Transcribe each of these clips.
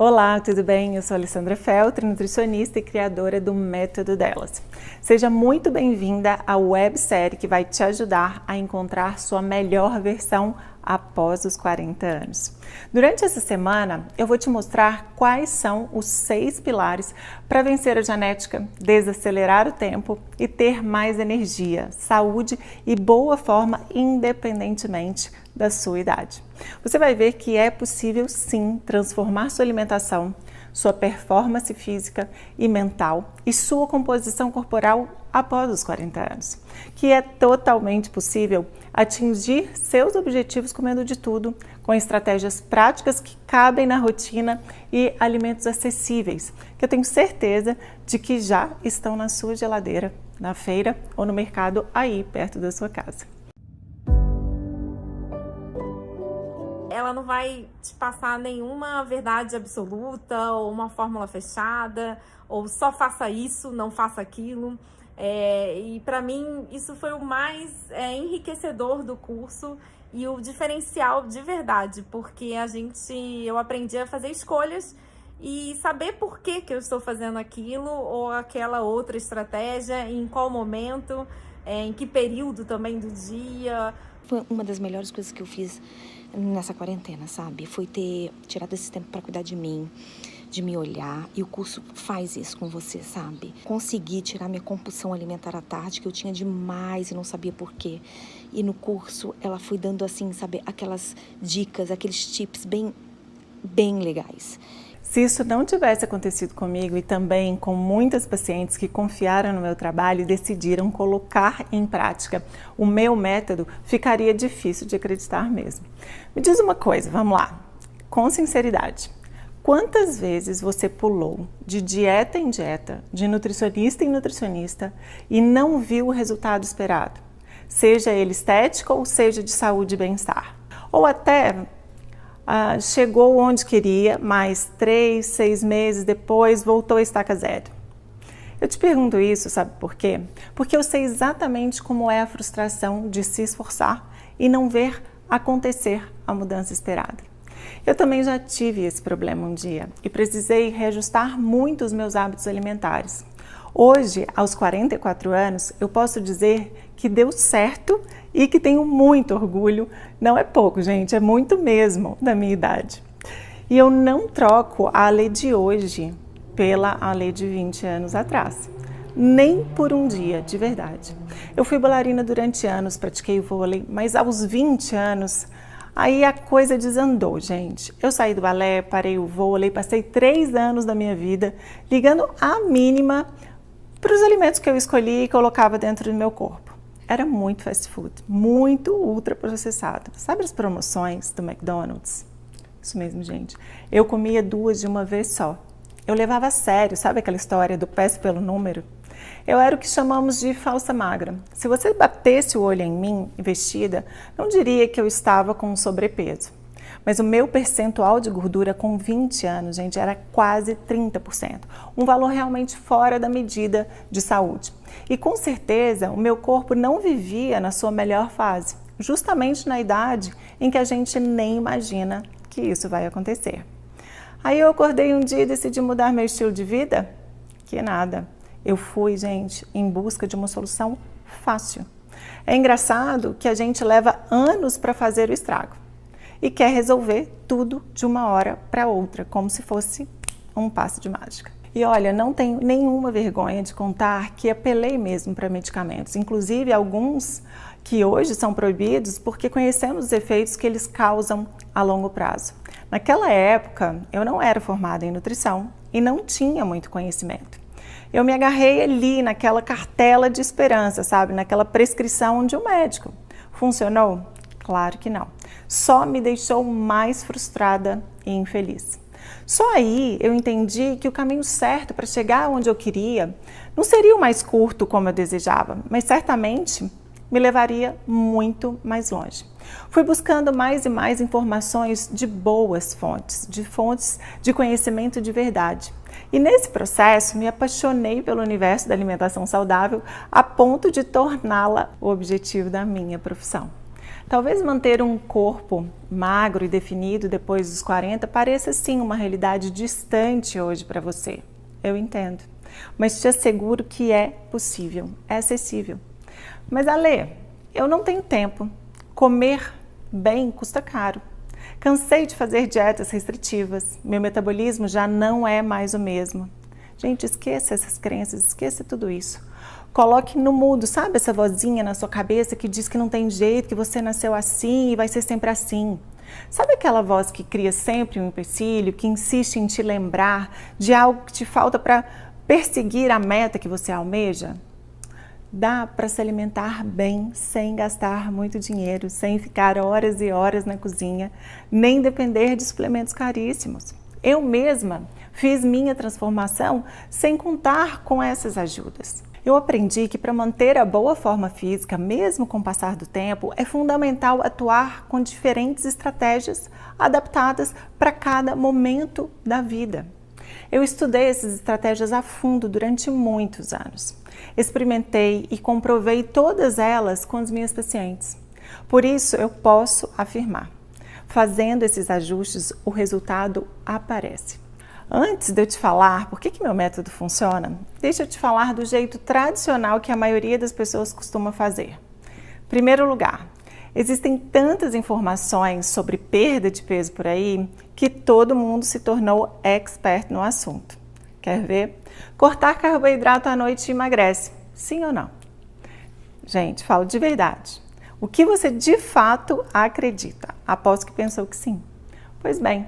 Olá, tudo bem? Eu sou Alessandra Feltri, nutricionista e criadora do Método Delas. Seja muito bem-vinda à websérie que vai te ajudar a encontrar sua melhor versão após os 40 anos. Durante essa semana, eu vou te mostrar quais são os 6 pilares para vencer a genética, desacelerar o tempo e ter mais energia, saúde e boa forma independentemente da sua idade. Você vai ver que é possível sim transformar sua alimentação, sua performance física e mental e sua composição corporal após os 40 anos, que é totalmente possível atingir seus objetivos comendo de tudo, com estratégias práticas que cabem na rotina e alimentos acessíveis, que eu tenho certeza de que já estão na sua geladeira, na feira ou no mercado aí perto da sua casa. Ela não vai te passar nenhuma verdade absoluta ou uma fórmula fechada, ou só faça isso, não faça aquilo. E para mim isso foi o mais enriquecedor do curso e o diferencial de verdade, porque eu aprendi a fazer escolhas e saber por que eu estou fazendo aquilo ou aquela outra estratégia, em qual momento, em que período também do dia. Foi uma das melhores coisas que eu fiz nessa quarentena, sabe? Foi ter tirado esse tempo para cuidar de mim, de me olhar. E o curso faz isso com você, sabe? Consegui tirar minha compulsão alimentar à tarde, que eu tinha demais e não sabia por quê. E no curso ela foi dando assim, sabe? Aquelas dicas, aqueles tips bem legais. Se isso não tivesse acontecido comigo e também com muitas pacientes que confiaram no meu trabalho e decidiram colocar em prática o meu método, ficaria difícil de acreditar mesmo. Me diz uma coisa, vamos lá, com sinceridade. Quantas vezes você pulou de dieta em dieta, de nutricionista em nutricionista e não viu o resultado esperado? Seja ele estético ou seja de saúde e bem-estar. Ou até chegou onde queria, mas 3, 6 meses depois voltou a estaca zero. Eu te pergunto isso, sabe por quê? Porque eu sei exatamente como é a frustração de se esforçar e não ver acontecer a mudança esperada. Eu também já tive esse problema um dia e precisei reajustar muito os meus hábitos alimentares. Hoje, aos 44 anos, eu posso dizer que deu certo e que tenho muito orgulho. Não é pouco, gente, é muito mesmo da minha idade. E eu não troco a lei de hoje pela a lei de 20 anos atrás. Nem por um dia, de verdade. Eu fui bailarina durante anos, pratiquei vôlei, mas aos 20 anos, aí a coisa desandou, gente. Eu saí do balé, parei o vôlei, passei 3 anos da minha vida ligando a mínima para os alimentos que eu escolhi e colocava dentro do meu corpo. Era muito fast food, muito ultraprocessado. Sabe as promoções do McDonald's? Isso mesmo, gente. Eu comia 2 de uma vez só. Eu levava a sério, sabe aquela história do peço pelo número? Eu era o que chamamos de falsa magra. Se você batesse o olho em mim, vestida, não diria que eu estava com sobrepeso. Mas o meu percentual de gordura com 20 anos, gente, era quase 30%. Um valor realmente fora da medida de saúde. E com certeza, o meu corpo não vivia na sua melhor fase, justamente na idade em que a gente nem imagina que isso vai acontecer. Aí eu acordei um dia e decidi mudar meu estilo de vida? Que nada. Eu fui, gente, em busca de uma solução fácil. É engraçado que a gente leva anos para fazer o estrago e quer resolver tudo de uma hora para outra, como se fosse um passe de mágica. E olha, não tenho nenhuma vergonha de contar que apelei mesmo para medicamentos, inclusive alguns que hoje são proibidos porque conhecemos os efeitos que eles causam a longo prazo. Naquela época, eu não era formada em nutrição e não tinha muito conhecimento. Eu me agarrei ali naquela cartela de esperança, sabe? Naquela prescrição de um médico. Funcionou? Claro que não. Só me deixou mais frustrada e infeliz. Só aí eu entendi que o caminho certo para chegar onde eu queria não seria o mais curto como eu desejava, mas certamente me levaria muito mais longe. Fui buscando mais e mais informações de boas fontes de conhecimento de verdade. E nesse processo me apaixonei pelo universo da alimentação saudável a ponto de torná-la o objetivo da minha profissão. Talvez manter um corpo magro e definido depois dos 40 pareça sim uma realidade distante hoje para você. Eu entendo, mas te asseguro que é possível, é acessível. Mas Ale, eu não tenho tempo. Comer bem custa caro. Cansei de fazer dietas restritivas. Meu metabolismo já não é mais o mesmo. Gente, esqueça essas crenças, esqueça tudo isso. Coloque no mudo, sabe essa vozinha na sua cabeça que diz que não tem jeito, que você nasceu assim e vai ser sempre assim? Sabe aquela voz que cria sempre um empecilho, que insiste em te lembrar de algo que te falta para perseguir a meta que você almeja? Dá para se alimentar bem, sem gastar muito dinheiro, sem ficar horas e horas na cozinha, nem depender de suplementos caríssimos. Eu mesma fiz minha transformação sem contar com essas ajudas. Eu aprendi que para manter a boa forma física, mesmo com o passar do tempo, é fundamental atuar com diferentes estratégias adaptadas para cada momento da vida. Eu estudei essas estratégias a fundo durante muitos anos. Experimentei e comprovei todas elas com as minhas pacientes. Por isso, eu posso afirmar, fazendo esses ajustes, o resultado aparece. Antes de eu te falar por que meu método funciona, deixa eu te falar do jeito tradicional que a maioria das pessoas costuma fazer. Em primeiro lugar, existem tantas informações sobre perda de peso por aí que todo mundo se tornou expert no assunto. Quer ver? Cortar carboidrato à noite emagrece, sim ou não? Gente, falo de verdade. O que você de fato acredita? Aposto que pensou que sim. Pois bem,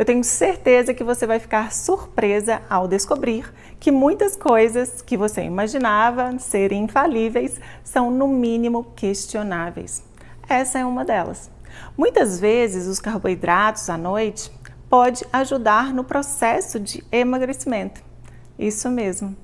eu tenho certeza que você vai ficar surpresa ao descobrir que muitas coisas que você imaginava serem infalíveis são no mínimo questionáveis. Essa é uma delas. Muitas vezes os carboidratos à noite pode ajudar no processo de emagrecimento. Isso mesmo.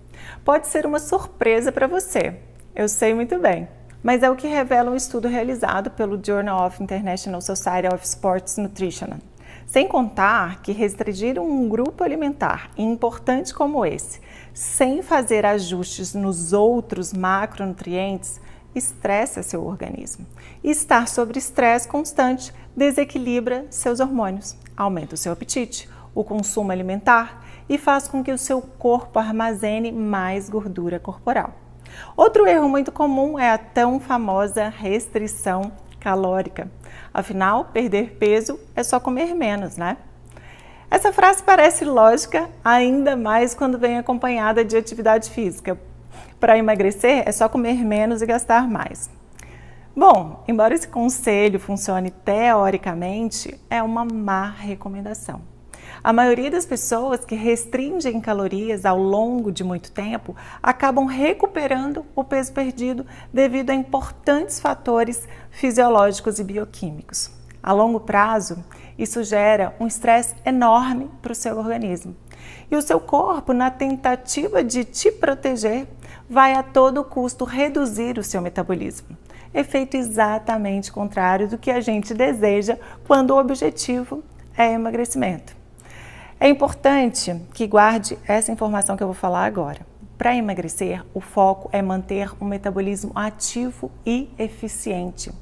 Pode ser uma surpresa para você. Eu sei muito bem. Mas é o que revela um estudo realizado pelo Journal of International Society of Sports Nutrition. Sem contar que restringir um grupo alimentar importante como esse, sem fazer ajustes nos outros macronutrientes, estressa seu organismo. E estar sob estresse constante desequilibra seus hormônios, aumenta o seu apetite, o consumo alimentar e faz com que o seu corpo armazene mais gordura corporal. Outro erro muito comum é a tão famosa restrição calórica. Afinal, perder peso é só comer menos, né? Essa frase parece lógica, ainda mais quando vem acompanhada de atividade física. Para emagrecer, é só comer menos e gastar mais. Bom, embora esse conselho funcione teoricamente, é uma má recomendação. A maioria das pessoas que restringem calorias ao longo de muito tempo acabam recuperando o peso perdido devido a importantes fatores fisiológicos e bioquímicos. A longo prazo, isso gera um estresse enorme para o seu organismo. E o seu corpo, na tentativa de te proteger, vai a todo custo reduzir o seu metabolismo. Efeito exatamente contrário do que a gente deseja quando o objetivo é emagrecimento. É importante que guarde essa informação que eu vou falar agora. Para emagrecer, o foco é manter um metabolismo ativo e eficiente.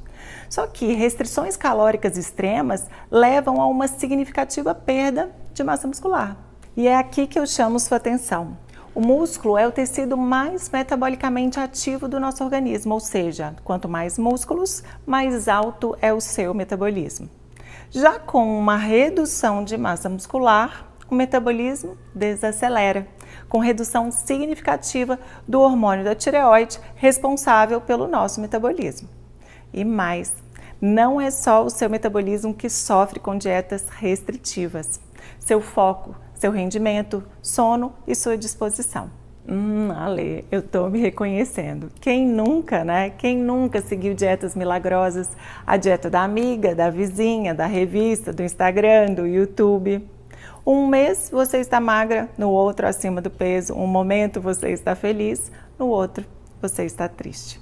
Só que restrições calóricas extremas levam a uma significativa perda de massa muscular. E é aqui que eu chamo sua atenção. O músculo é o tecido mais metabolicamente ativo do nosso organismo, ou seja, quanto mais músculos, mais alto é o seu metabolismo. Já com uma redução de massa muscular, o metabolismo desacelera, com redução significativa do hormônio da tireoide responsável pelo nosso metabolismo. E mais, não é só o seu metabolismo que sofre com dietas restritivas. Seu foco, seu rendimento, sono e sua disposição. Ale, eu tô me reconhecendo. Quem nunca, né? Quem nunca seguiu dietas milagrosas? A dieta da amiga, da vizinha, da revista, do Instagram, do YouTube. Um mês você está magra, no outro acima do peso. Um momento você está feliz, no outro você está triste.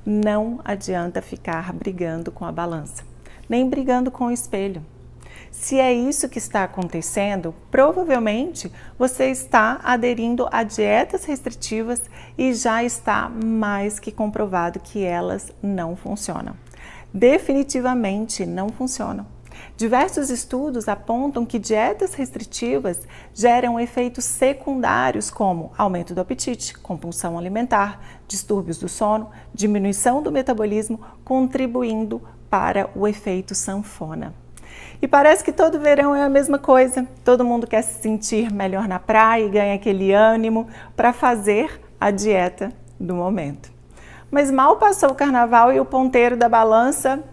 Não adianta ficar brigando com a balança, nem brigando com o espelho. Se é isso que está acontecendo, provavelmente você está aderindo a dietas restritivas e já está mais que comprovado que elas não funcionam. definitivamente não funcionam. Diversos estudos apontam que dietas restritivas geram efeitos secundários como aumento do apetite, compulsão alimentar, distúrbios do sono, diminuição do metabolismo, contribuindo para o efeito sanfona. E parece que todo verão é a mesma coisa. Todo mundo quer se sentir melhor na praia e ganha aquele ânimo para fazer a dieta do momento. Mas mal passou o carnaval e o ponteiro da balança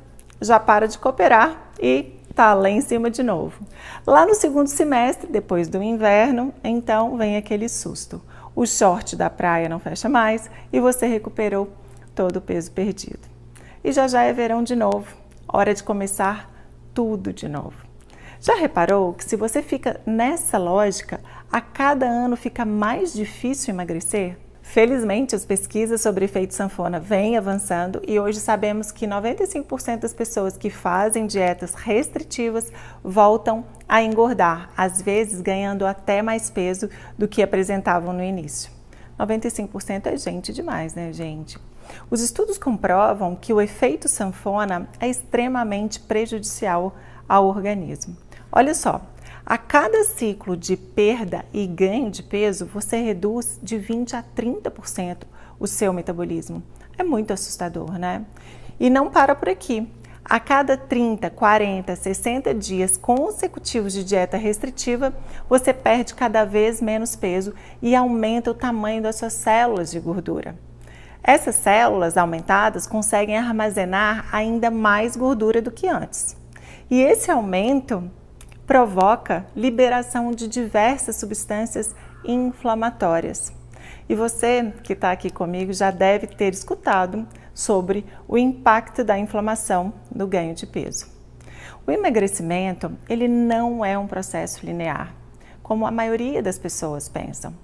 já para de cooperar e tá lá em cima de novo. Lá no segundo semestre, depois do inverno, então vem aquele susto. O short da praia não fecha mais e você recuperou todo o peso perdido. E já é verão de novo, hora de começar tudo de novo. Já reparou que se você fica nessa lógica, a cada ano fica mais difícil emagrecer? Felizmente, as pesquisas sobre efeito sanfona vêm avançando e hoje sabemos que 95% das pessoas que fazem dietas restritivas voltam a engordar, às vezes ganhando até mais peso do que apresentavam no início. 95% é gente demais, né, gente? Os estudos comprovam que o efeito sanfona é extremamente prejudicial ao organismo. Olha só. A cada ciclo de perda e ganho de peso, você reduz de 20% a 30% o seu metabolismo. É muito assustador, né? E não para por aqui. A cada 30, 40, 60 dias consecutivos de dieta restritiva, você perde cada vez menos peso e aumenta o tamanho das suas células de gordura. Essas células aumentadas conseguem armazenar ainda mais gordura do que antes. E esse aumento provoca liberação de diversas substâncias inflamatórias. E você que está aqui comigo já deve ter escutado sobre o impacto da inflamação no ganho de peso. O emagrecimento, ele não é um processo linear, como a maioria das pessoas pensam.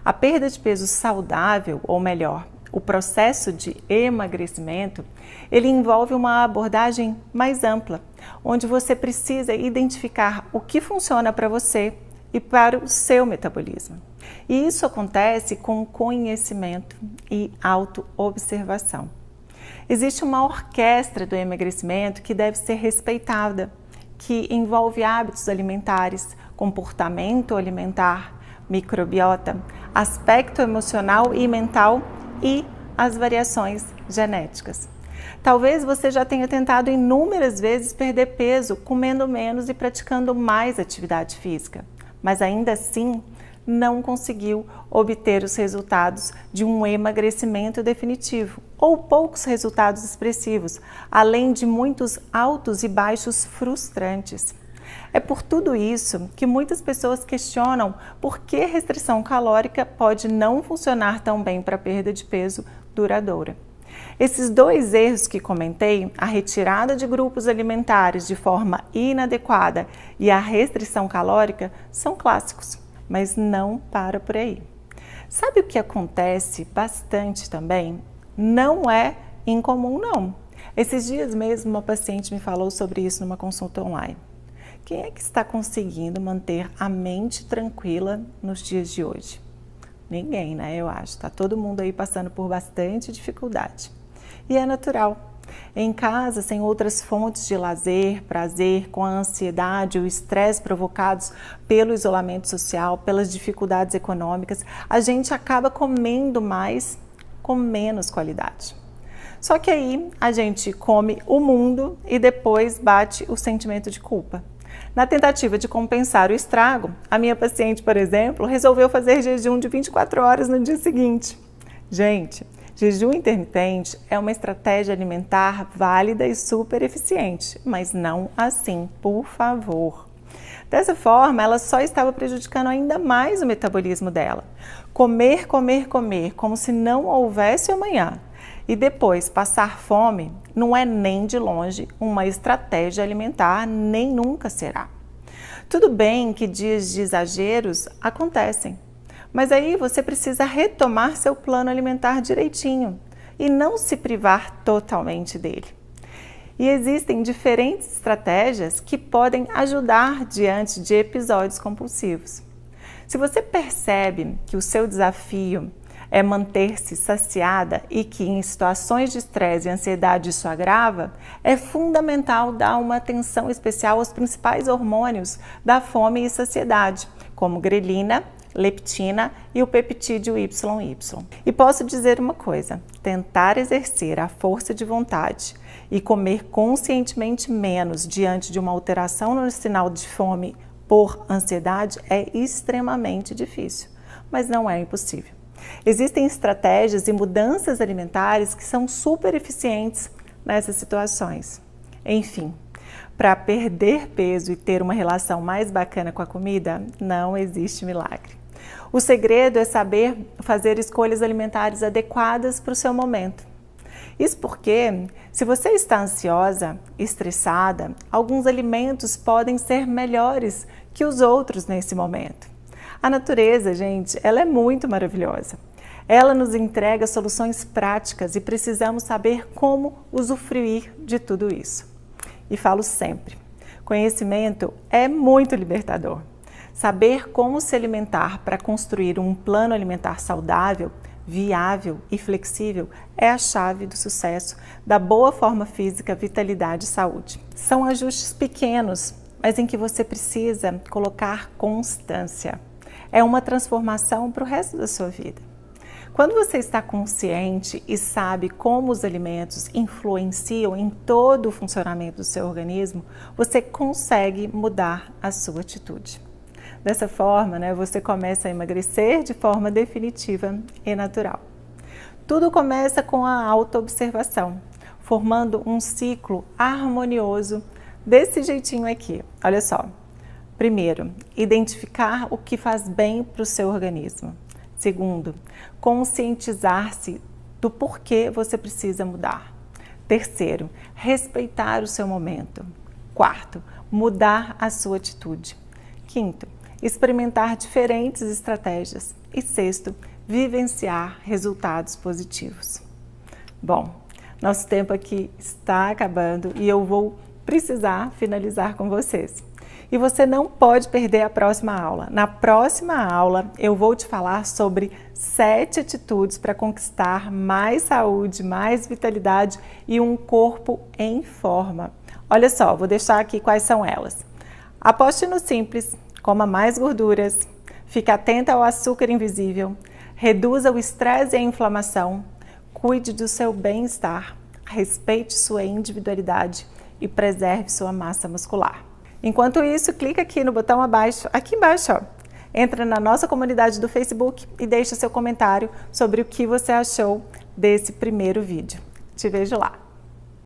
A perda de peso saudável, ou melhor, o processo de emagrecimento, ele envolve uma abordagem mais ampla, onde você precisa identificar o que funciona para você e para o seu metabolismo. E isso acontece com conhecimento e autoobservação. Existe uma orquestra do emagrecimento que deve ser respeitada, que envolve hábitos alimentares, comportamento alimentar, microbiota, aspecto emocional e mental e as variações genéticas. Talvez você já tenha tentado inúmeras vezes perder peso, comendo menos e praticando mais atividade física, mas ainda assim não conseguiu obter os resultados de um emagrecimento definitivo ou poucos resultados expressivos, além de muitos altos e baixos frustrantes. É por tudo isso que muitas pessoas questionam por que restrição calórica pode não funcionar tão bem para a perda de peso duradoura. Esses dois erros que comentei, a retirada de grupos alimentares de forma inadequada e a restrição calórica, são clássicos, mas não para por aí. Sabe o que acontece bastante também? Não é incomum, não. Esses dias mesmo uma paciente me falou sobre isso numa consulta online. Quem é que está conseguindo manter a mente tranquila nos dias de hoje? Ninguém, né? Eu acho. Está todo mundo aí passando por bastante dificuldade. E é natural. Em casa, sem outras fontes de lazer, prazer, com a ansiedade, o estresse provocados pelo isolamento social, pelas dificuldades econômicas, a gente acaba comendo mais com menos qualidade. Só que aí a gente come o mundo e depois bate o sentimento de culpa. Na tentativa de compensar o estrago, a minha paciente, por exemplo, resolveu fazer jejum de 24 horas no dia seguinte. Gente, jejum intermitente é uma estratégia alimentar válida e super eficiente, mas não assim, por favor. Dessa forma, ela só estava prejudicando ainda mais o metabolismo dela. Comer, comer, comer, como se não houvesse amanhã. E depois passar fome não é nem de longe uma estratégia alimentar, nem nunca será. Tudo bem que dias de exageros acontecem, mas aí você precisa retomar seu plano alimentar direitinho e não se privar totalmente dele. E existem diferentes estratégias que podem ajudar diante de episódios compulsivos. Se você percebe que o seu desafio é manter-se saciada e que em situações de estresse e ansiedade isso agrava, é fundamental dar uma atenção especial aos principais hormônios da fome e saciedade, como grelina, leptina e o peptídeo YY. E posso dizer uma coisa, tentar exercer a força de vontade e comer conscientemente menos diante de uma alteração no sinal de fome por ansiedade é extremamente difícil, mas não é impossível. Existem estratégias e mudanças alimentares que são super eficientes nessas situações. Enfim, para perder peso e ter uma relação mais bacana com a comida, não existe milagre. O segredo é saber fazer escolhas alimentares adequadas para o seu momento. Isso porque, se você está ansiosa, estressada, alguns alimentos podem ser melhores que os outros nesse momento. A natureza, gente, ela é muito maravilhosa. Ela nos entrega soluções práticas e precisamos saber como usufruir de tudo isso. E falo sempre, conhecimento é muito libertador. Saber como se alimentar para construir um plano alimentar saudável, viável e flexível é a chave do sucesso da boa forma física, vitalidade e saúde. São ajustes pequenos, mas em que você precisa colocar constância. É uma transformação para o resto da sua vida. Quando você está consciente e sabe como os alimentos influenciam em todo o funcionamento do seu organismo, você consegue mudar a sua atitude. Dessa forma, você começa a emagrecer de forma definitiva e natural. Tudo começa com a autoobservação, formando um ciclo harmonioso desse jeitinho aqui. Olha só. Primeiro, identificar o que faz bem para o seu organismo. Segundo, conscientizar-se do porquê você precisa mudar. Terceiro, respeitar o seu momento. Quarto, mudar a sua atitude. Quinto, experimentar diferentes estratégias. E sexto, vivenciar resultados positivos. Bom, nosso tempo aqui está acabando e eu vou precisar finalizar com vocês. E você não pode perder a próxima aula. Na próxima aula, eu vou te falar sobre 7 atitudes para conquistar mais saúde, mais vitalidade e um corpo em forma. Olha só, vou deixar aqui quais são elas. Aposte no simples, coma mais gorduras, fique atenta ao açúcar invisível, reduza o estresse e a inflamação, cuide do seu bem-estar, respeite sua individualidade e preserve sua massa muscular. Enquanto isso, clica aqui no botão abaixo, aqui embaixo, ó. Entra na nossa comunidade do Facebook e deixa seu comentário sobre o que você achou desse primeiro vídeo. Te vejo lá!